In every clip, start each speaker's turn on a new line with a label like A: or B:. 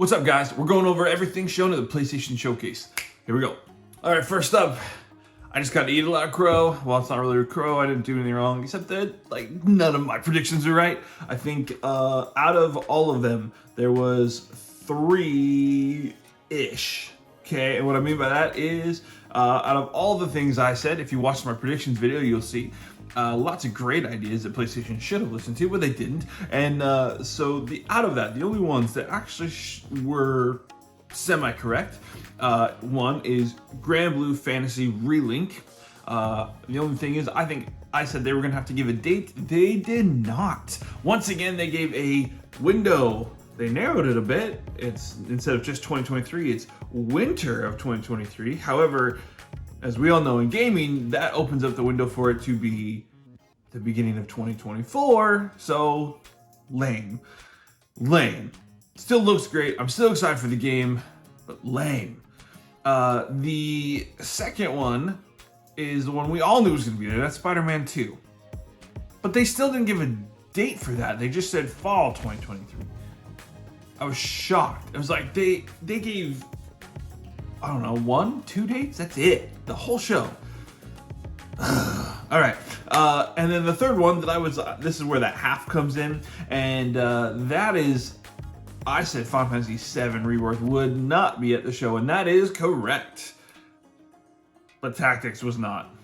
A: What's up, guys? We're going over everything shown at the PlayStation Showcase. Here we go. All right, first up, I just got to eat a lot of crow. Well, it's not really a crow. I didn't do anything wrong, except that like none of my predictions are right. I think out of all of them, there was 3-ish. Okay, and what I mean by that is out of all the things I said, if you watched my predictions video, you'll see lots of great ideas that PlayStation should have listened to, but they didn't. And so out of that, the only ones that actually were semi-correct, one is Grand Blue Fantasy Relink. The only thing is, I think I said they were gonna have to give a date. They did not. Once again, they gave a window. They narrowed it a bit. It's instead of just 2023, it's winter of 2023. However, as we all know in gaming, that opens up the window for it to be the beginning of 2024. So lame. Still looks great. I'm still excited for the game, but lame. The second one is the one we all knew was going to be there. That's Spider-Man 2. But they still didn't give a date for that. They just said fall 2023. I was shocked. It was like they gave, I don't know, 1-2 dates? That's it. The whole show. All right. And then the third one that this is where that half comes in. And that is, I said Final Fantasy VII Rebirth would not be at the show. And that is correct. But Tactics was not.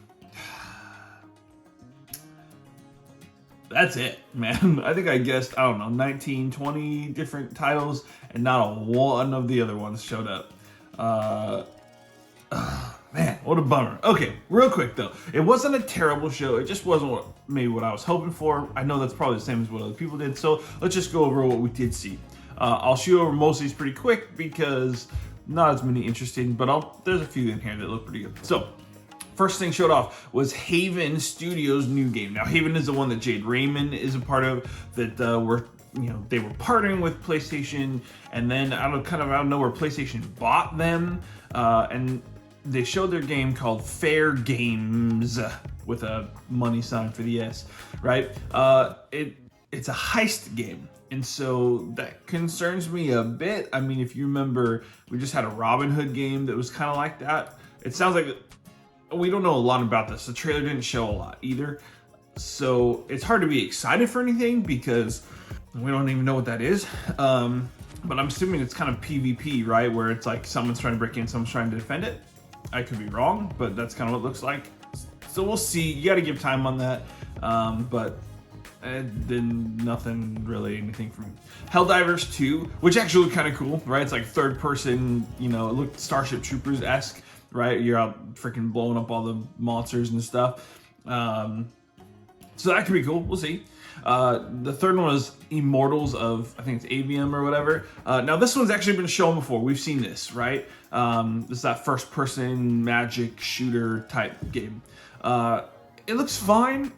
A: That's it, man. I think I guessed, I don't know, 19, 20 different titles, and not one of the other ones showed up. Man, what a bummer. Okay, real quick though. It wasn't a terrible show. It just wasn't maybe what I was hoping for. I know that's probably the same as what other people did, so let's just go over what we did see. I'll shoot over most of these pretty quick because not as many interesting, but there's a few in here that look pretty good. So, first thing showed off was Haven Studios' new game. Now, Haven is the one that Jade Raymond is a part of. That they were partnering with PlayStation, and then out of nowhere, PlayStation bought them, and they showed their game called Fair Games with a money sign for the S, right? It's a heist game. And so that concerns me a bit. I mean, if you remember, we just had a Robin Hood game that was kind of like that. It sounds like we don't know a lot about this. The trailer didn't show a lot either. So it's hard to be excited for anything because we don't even know what that is. But I'm assuming it's kind of PvP, right? Where it's like someone's trying to break in, someone's trying to defend it. I could be wrong, but that's kind of what it looks like. So we'll see. You got to give time on that. But then nothing really, anything from Helldivers 2, which actually looked kind of cool, right? It's like third person, it looked Starship Troopers-esque, right? You're out freaking blowing up all the monsters and stuff. So that could be cool. We'll see. The third one was Immortals of, I think it's Avium or whatever. Now this one's actually been shown before. We've seen this, right? This is that first person magic shooter type game. It looks fine.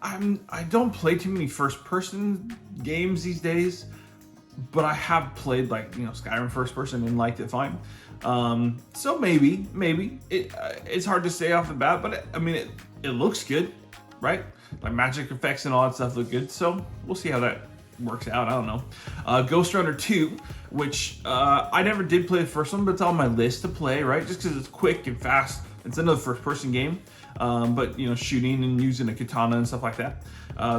A: I don't play too many first person games these days, but I have played Skyrim first person and liked it fine. So maybe it's hard to say off the bat, but it looks good, right? Like magic effects and all that stuff look good. So we'll see how that works out. I don't know. Ghost Runner 2, which I never did play the first one, but it's on my list to play, right? Just because it's quick and fast. It's another first person game, but shooting and using a katana and stuff like that.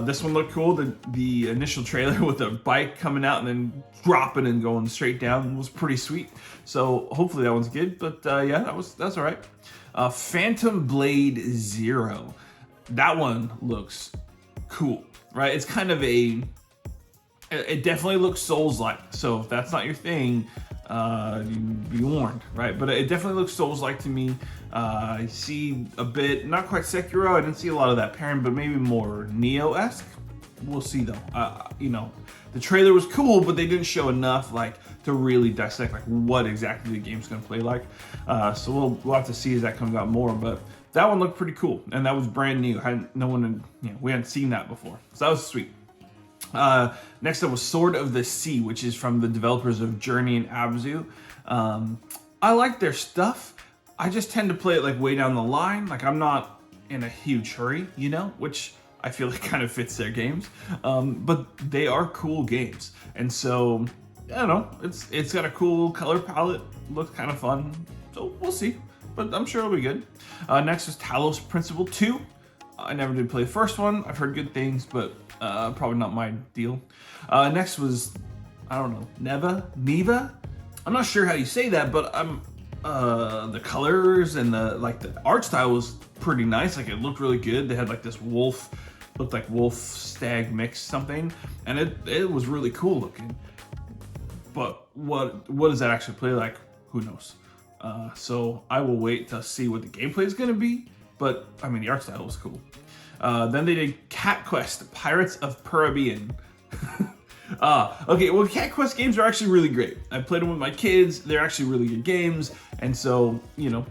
A: This one looked cool. The initial trailer with a bike coming out and then dropping and going straight down was pretty sweet. So hopefully that one's good. But yeah, that's all right. Phantom Blade Zero. That one looks cool, right? It's kind of it definitely looks Souls-like. So if that's not your thing, you'd be warned, right? But it definitely looks Souls-like to me. I see a bit, not quite Sekiro. I didn't see a lot of that pairing, but maybe more Neo-esque. We'll see though. The trailer was cool, but they didn't show enough to really dissect what exactly the game's gonna play like. So we'll have to see as that comes out more. But that one looked pretty cool, and that was brand new. We hadn't seen that before, so that was sweet. Next up was Sword of the Sea, which is from the developers of Journey and Abzu. I like their stuff. I just tend to play it way down the line. I'm not in a huge hurry, which I feel like kind of fits their games. But they are cool games. And so I don't know. It's got a cool color palette. Looks kind of fun. So we'll see. But I'm sure it'll be good. Next was Talos Principle 2. I never did play the first one. I've heard good things, but probably not my deal. Next was, I don't know, Neva. I'm not sure how you say that, but the colors and the art style was pretty nice. Like, it looked really good. They had like this looked like wolf stag mix something, and it was really cool looking. But what does that actually play like? Who knows? So I will wait to see what the gameplay is going to be. But I mean, the art style was cool. Then they did Cat Quest: Pirates of Caribbean. Okay, well, Cat Quest games are actually really great. I played them with my kids. They're actually really good games. And so, you know,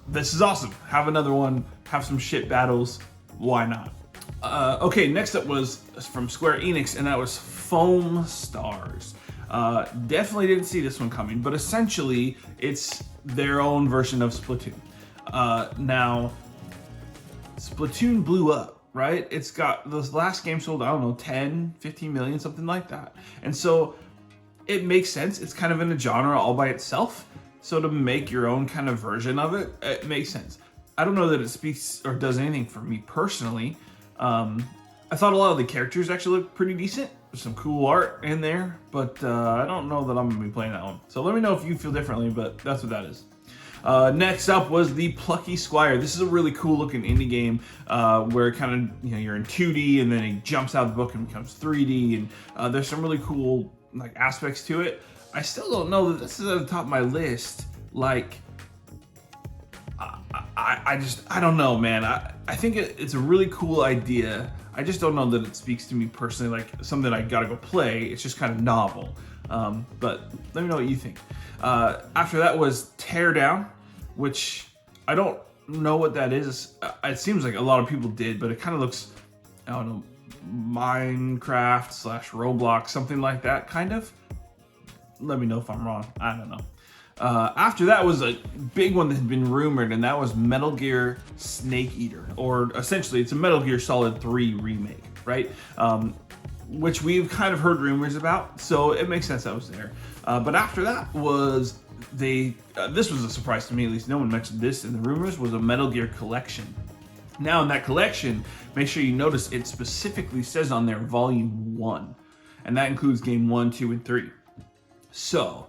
A: this is awesome. Have another one. Have some shit battles. Why not? Okay, next up was from Square Enix, and that was Foam Stars. Definitely didn't see this one coming, but essentially it's their own version of Splatoon. Now, Splatoon blew up, right? It's got, the last game sold, I don't know, 10, 15 million, something like that. And so it makes sense. It's kind of in a genre all by itself. So to make your own kind of version of it, it makes sense. I don't know that it speaks or does anything for me personally. I thought a lot of the characters actually looked pretty decent. There's some cool art in there, but I don't know that I'm gonna be playing that one. So let me know if you feel differently, but that's what that is. Next up was the Plucky Squire. This is a really cool looking indie game where kind of, you know, you're in 2D and then he jumps out of the book and becomes 3D, and there's some really cool like aspects to it. I still don't know that this is at the top of my list. Like, I don't know, man. I think it's a really cool idea. I just don't know that it speaks to me personally, like something that I gotta go play. It's just kind of novel. But let me know what you think. After that was Teardown, which I don't know what that is. It seems like a lot of people did, but it kind of looks, I don't know, Minecraft / Roblox, something like that, kind of. Let me know if I'm wrong. I don't know. After that was a big one that had been rumored, and that was Metal Gear Snake Eater, or essentially it's a Metal Gear Solid 3 remake, right? Which we've kind of heard rumors about, so it makes sense that was there. But after that was this was a surprise to me, at least no one mentioned this in the rumors, was a Metal Gear collection. Now in that collection, make sure you notice it specifically says on there Volume 1, and that includes Game 1, 2, and 3. So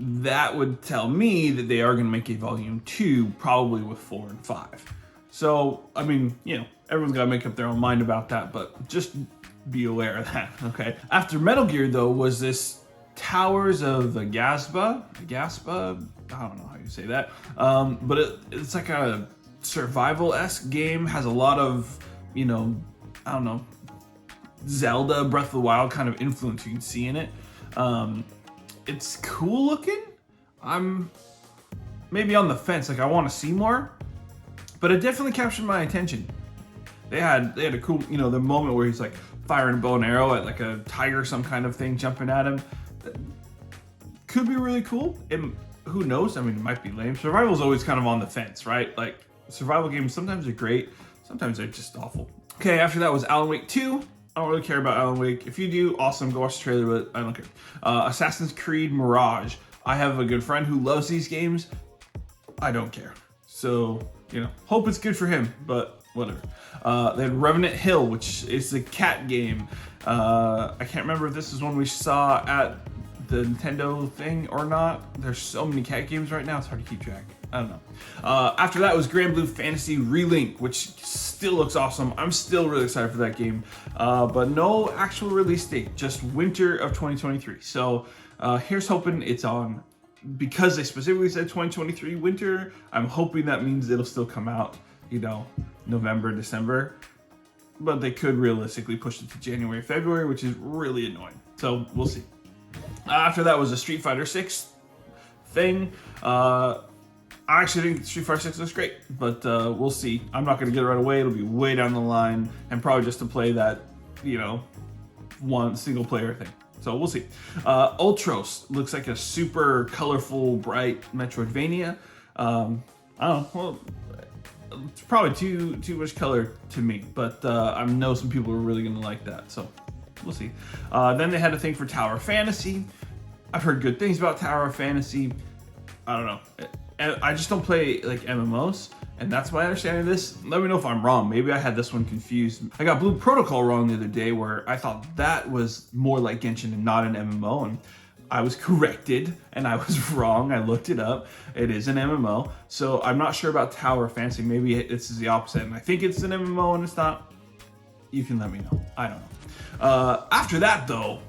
A: that would tell me that they are going to make a Volume 2, probably with 4 and 5. So, I mean, you know, everyone's got to make up their own mind about that, but just be aware of that, okay? After Metal Gear, though, was this Towers of the Gaspa, I don't know how you say that, but it's like a survival-esque game, has a lot of, you know, I don't know, Zelda, Breath of the Wild kind of influence you can see in it. It's cool looking. I'm maybe on the fence, like I want to see more, but it definitely captured my attention. They had a cool, you know, the moment where he's like firing a bow and arrow at like a tiger, some kind of thing jumping at him. Could be really cool. Who knows? I mean, it might be lame. Survival's always kind of on the fence, right? Like, survival games sometimes are great, sometimes they're just awful. Okay, after that was Alan Wake 2. I don't really care about Alan Wake. If you do, awesome, go watch the trailer, but I don't care. Assassin's Creed Mirage. I have a good friend who loves these games. I don't care. So, you know, hope it's good for him, but whatever. They had Revenant Hill, which is the cat game. I can't remember if this is one we saw at the Nintendo thing or not. There's so many cat games right now, it's hard to keep track. I don't know. After that was Grand Blue Fantasy Relink, which still looks awesome. I'm still really excited for that game, but no actual release date, just winter of 2023. So here's hoping it's on, because they specifically said 2023 winter, I'm hoping that means it'll still come out, you know, November, December, but they could realistically push it to January, February, which is really annoying. So we'll see. After that was a Street Fighter 6 thing. I actually think Street Fighter 6 looks great, but we'll see. I'm not going to get it right away. It'll be way down the line, and probably just to play that, you know, one single player thing. So we'll see. Ultros looks like a super colorful, bright Metroidvania. I don't know. Well, it's probably too much color to me, but I know some people are really going to like that. So we'll see. Then they had a thing for Tower Fantasy. I've heard good things about Tower of Fantasy. I don't know. I just don't play like MMOs, and that's my understanding of this. Let me know if I'm wrong. Maybe I had this one confused. I got Blue Protocol wrong the other day, where I thought that was more like Genshin and not an MMO, and I was corrected, and I was wrong. I looked it up. It is an MMO, so I'm not sure about Tower of Fantasy. Maybe this is the opposite, and I think it's an MMO and it's not. You can let me know. I don't know. After that, though,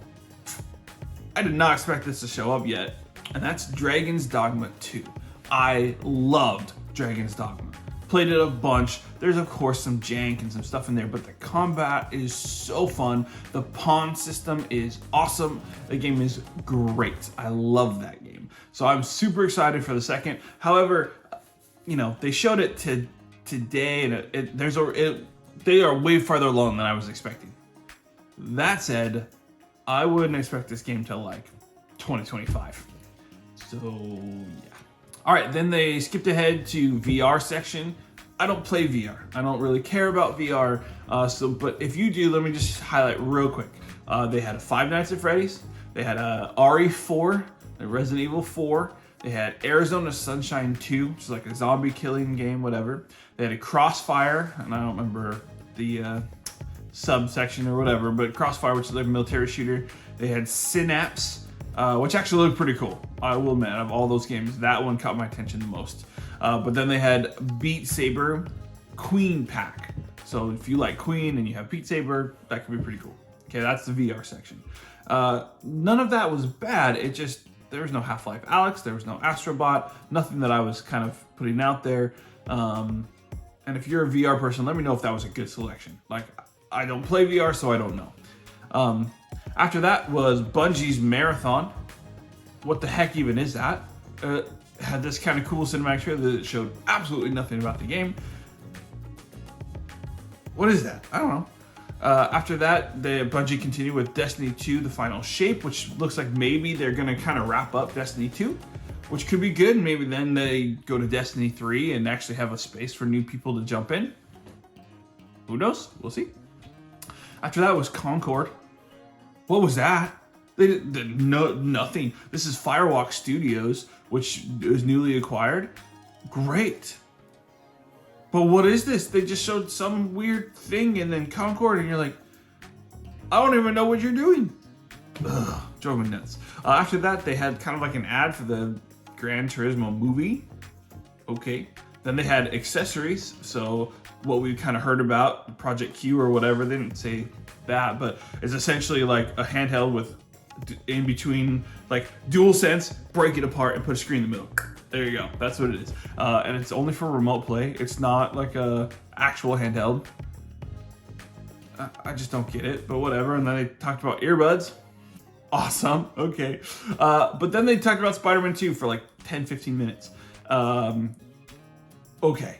A: I did not expect this to show up yet, and that's Dragon's Dogma 2. I loved Dragon's Dogma. Played it a bunch. There's of course some jank and some stuff in there, but the combat is so fun. The pawn system is awesome. The game is great. I love that game. So I'm super excited for the second. However, you know, they showed it today, and they are way farther along than I was expecting. That said, I wouldn't expect this game till like 2025. So yeah. All right, then they skipped ahead to VR section. I don't play VR. I don't really care about VR. But if you do, let me just highlight real quick. They had a Five Nights at Freddy's. They had a RE4, the Resident Evil 4. They had Arizona Sunshine 2, which is like a zombie killing game, whatever. They had a Crossfire, and I don't remember the subsection or whatever, but Crossfire, which is like a military shooter. They had Synapse, which actually looked pretty cool. I will admit, of all those games, that one caught my attention the most. But then they had Beat Saber Queen Pack. So if you like Queen and you have Beat Saber, that could be pretty cool. Okay, that's the VR section. None of that was bad. It just, there was no Half-Life Alyx, there was no Astrobot, nothing that I was kind of putting out there. And if you're a VR person, let me know if that was a good selection. Like, I don't play VR, so I don't know. After that was Bungie's Marathon. What the heck even is that? Had this kind of cool cinematic trailer that showed absolutely nothing about the game. What is that? I don't know. After that, Bungie continued with Destiny 2, The Final Shape, which looks like maybe they're going to kind of wrap up Destiny 2, which could be good. Maybe then they go to Destiny 3 and actually have a space for new people to jump in. Who knows? We'll see. After that was Concord. What was that? They did nothing. This is Firewalk Studios, which is newly acquired. Great. But what is this? They just showed some weird thing and then Concord, and you're like, I don't even know what you're doing. Ugh, drove me nuts. After that, they had kind of like an ad for the Gran Turismo movie. Okay. Then they had accessories. So what we kind of heard about, Project Q or whatever, they didn't say that, but it's essentially like a handheld with in between, like DualSense, break it apart and put a screen in the middle. There you go. That's what it is. And it's only for remote play. It's not like a actual handheld. I just don't get it, but whatever. And then they talked about earbuds. Awesome. Okay. But then they talked about Spider-Man 2 for like 10-15 minutes. Okay.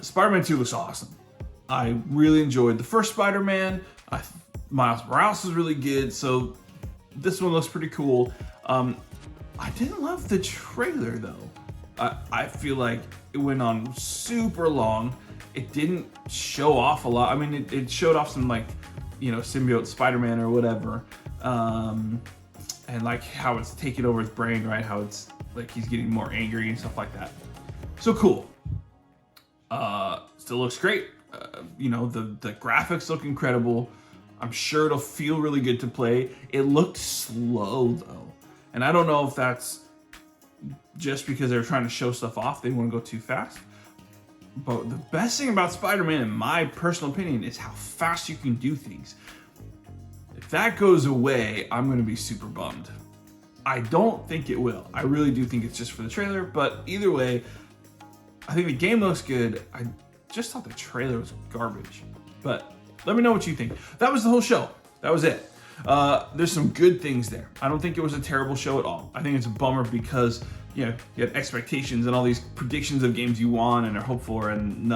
A: Spider-Man 2 looks awesome. I really enjoyed the first Spider-Man. Miles Morales was really good, so this one looks pretty cool. I didn't love the trailer though. I feel like it went on super long. It didn't show off a lot. I mean, it showed off some like, you know, symbiote Spider-Man or whatever. And like how it's taking over his brain, right? How it's like he's getting more angry and stuff like that. So cool. Still looks great. You know, the graphics look incredible. I'm sure it'll feel really good to play. It looked slow though. And I don't know if that's just because they're trying to show stuff off. They want to go too fast. But the best thing about Spider-Man, in my personal opinion, is how fast you can do things. If that goes away, I'm going to be super bummed. I don't think it will. I really do think it's just for the trailer. But either way, I think the game looks good. I just thought the trailer was garbage. But let me know what you think. That was the whole show. That was it. There's some good things there. I don't think it was a terrible show at all. I think it's a bummer because, you know, you have expectations and all these predictions of games you want and are hoped for, and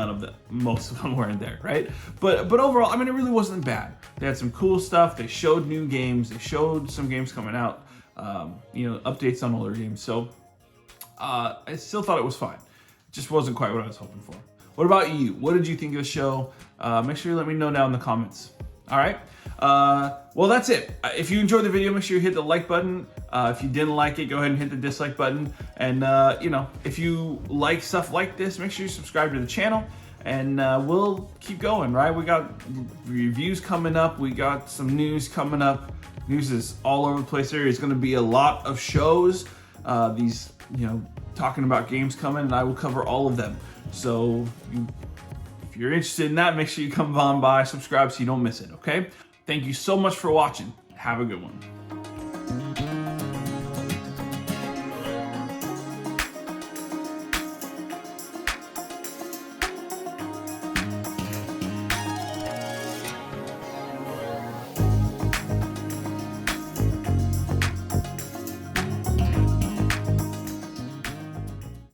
A: most of them weren't there, right? But overall, I mean, it really wasn't bad. They had some cool stuff. They showed new games. They showed some games coming out. You know, updates on older games. So I still thought it was fine. It just wasn't quite what I was hoping for. What about you? What did you think of the show? Make sure you let me know down in the comments. All right. Well, that's it. If you enjoyed the video, make sure you hit the like button. If you didn't like it, go ahead and hit the dislike button. And, if you like stuff like this, make sure you subscribe to the channel. And we'll keep going, right? We got reviews coming up. We got some news coming up. News is all over the place. There is going to be a lot of shows. These, talking about games coming, and I will cover all of them. So if you're interested in that, make sure you come on by, subscribe so you don't miss it, okay? Thank you so much for watching. Have a good one.